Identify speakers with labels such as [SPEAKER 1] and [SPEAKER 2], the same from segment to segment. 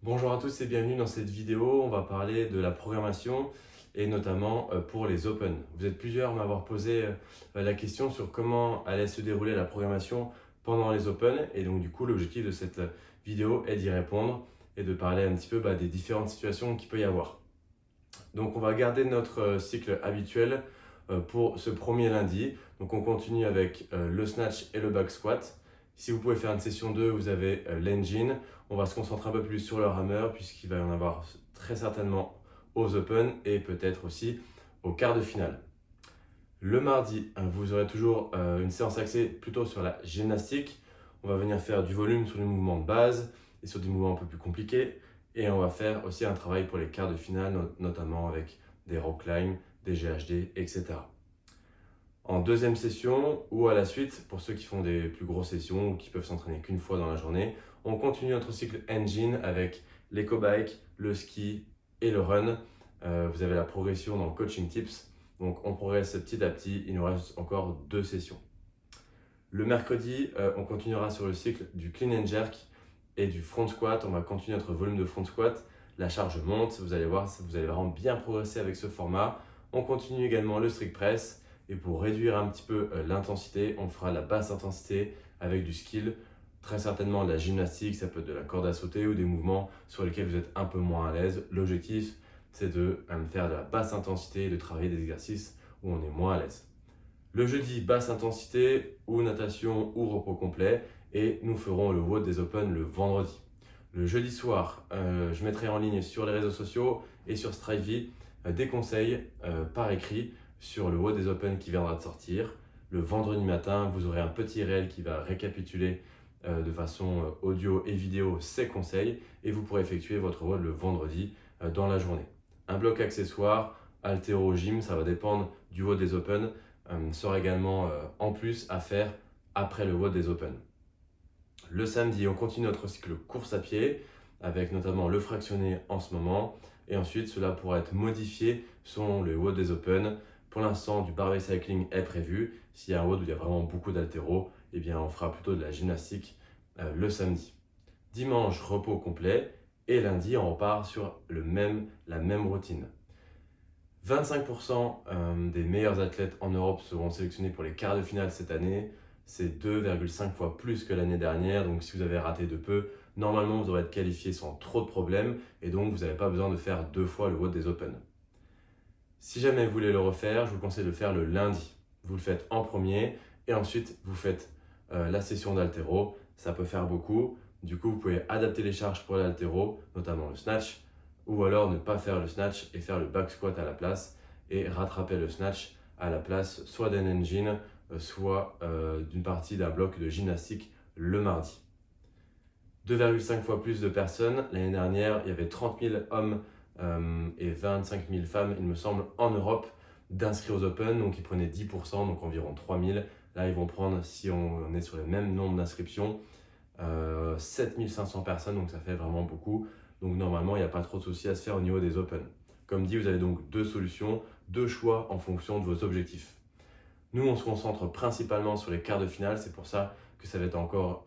[SPEAKER 1] Bonjour à tous et bienvenue dans cette vidéo. On va parler de la programmation et notamment pour les Open. Vous êtes plusieurs à m'avoir posé la question sur comment allait se dérouler la programmation pendant les Open. Et donc du coup, l'objectif de cette vidéo est d'y répondre et de parler un petit peu des différentes situations qu'il peut y avoir. Donc on va garder notre cycle habituel pour ce premier lundi. Donc on continue avec le snatch et le back squat. Si vous pouvez faire une session 2, vous avez l'engine. On va se concentrer un peu plus sur le hammer puisqu'il va y en avoir très certainement aux Open et peut-être aussi au quart de finale. Le mardi, vous aurez toujours une séance axée plutôt sur la gymnastique. On va venir faire du volume sur les mouvements de base et sur des mouvements un peu plus compliqués. Et on va faire aussi un travail pour les quarts de finale, notamment avec des rock climb, des GHD, etc. En deuxième session ou à la suite, pour ceux qui font des plus grosses sessions ou qui peuvent s'entraîner qu'une fois dans la journée, on continue notre cycle engine avec l'éco-bike, le ski et le run. Vous avez la progression dans le coaching tips. Donc on progresse petit à petit, il nous reste encore 2 sessions. Le mercredi, on continuera sur le cycle du clean and jerk et du front squat. On va continuer notre volume de front squat. La charge monte, vous allez voir, vous allez vraiment bien progresser avec ce format. On continue également le strict press. Et pour réduire un petit peu l'intensité, on fera la basse intensité avec du skill, très certainement de la gymnastique, ça peut être de la corde à sauter ou des mouvements sur lesquels vous êtes un peu moins à l'aise. L'objectif, c'est de faire de la basse intensité et de travailler des exercices où on est moins à l'aise. Le jeudi, basse intensité ou natation ou repos complet et nous ferons le WOD des Open le vendredi. Le jeudi soir, je mettrai en ligne sur les réseaux sociaux et sur Strivey des conseils par écrit sur le WOD des Open qui viendra de sortir. Le vendredi matin, vous aurez un petit réel qui va récapituler de façon audio et vidéo ces conseils et vous pourrez effectuer votre WOD le vendredi dans la journée. Un bloc accessoire, haltéro, gym, ça va dépendre du WOD des Open, sera également en plus à faire après le WOD des Open. Le samedi, on continue notre cycle course à pied avec notamment le fractionné en ce moment et ensuite cela pourra être modifié selon le WOD des Open. Pour l'instant, du barbell cycling est prévu. S'il y a un WOD où il y a vraiment beaucoup d'haltéro, eh bien on fera plutôt de la gymnastique le samedi. Dimanche, repos complet et lundi, on repart sur la même routine. 25% des meilleurs athlètes en Europe seront sélectionnés pour les quarts de finale cette année. C'est 2,5 fois plus que l'année dernière. Donc si vous avez raté de peu, normalement vous aurez été qualifié sans trop de problèmes et donc vous n'avez pas besoin de faire 2 fois le WOD des Open. Si jamais vous voulez le refaire, je vous conseille de le faire le lundi. Vous le faites en premier et ensuite vous faites la session d'haltéro. Ça peut faire beaucoup. Du coup, vous pouvez adapter les charges pour l'haltéro, notamment le snatch, ou alors ne pas faire le snatch et faire le back squat à la place et rattraper le snatch à la place soit d'un engine, soit d'une partie d'un bloc de gymnastique le mardi. 2,5 fois plus de personnes. L'année dernière, il y avait 30 000 hommes et 25 000 femmes, il me semble, en Europe d'inscrits aux Open. Donc ils prenaient 10%, donc environ 3 000. Là, ils vont prendre, si on est sur le même nombre d'inscriptions, 7 500 personnes, donc ça fait vraiment beaucoup. Donc normalement, il n'y a pas trop de soucis à se faire au niveau des Open. Comme dit, vous avez donc 2 solutions, 2 choix en fonction de vos objectifs. Nous, on se concentre principalement sur les quarts de finale, c'est pour ça que ça va être encore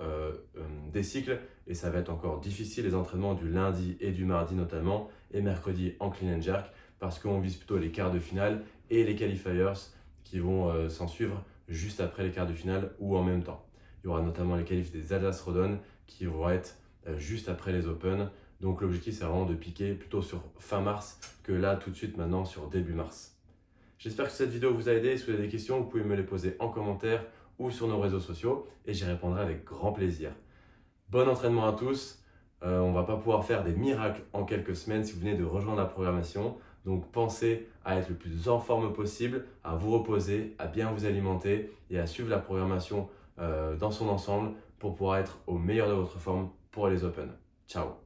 [SPEAKER 1] des cycles et ça va être encore difficile les entraînements du lundi et du mardi notamment et mercredi en clean and jerk parce qu'on vise plutôt les quarts de finale et les qualifiers qui vont s'en suivre juste après les quarts de finale ou en même temps. Il y aura notamment les qualifs des Alsace Rodon qui vont être juste après les Open. Donc l'objectif c'est vraiment de piquer plutôt sur fin mars que là tout de suite maintenant sur début mars. J'espère que cette vidéo vous a aidé. Si vous avez des questions, vous pouvez me les poser en commentaire ou sur nos réseaux sociaux et j'y répondrai avec grand plaisir. Bon entraînement à tous. On ne va pas pouvoir faire des miracles en quelques semaines si vous venez de rejoindre la programmation. Donc pensez à être le plus en forme possible, à vous reposer, à bien vous alimenter et à suivre la programmation dans son ensemble pour pouvoir être au meilleur de votre forme pour les Open. Ciao!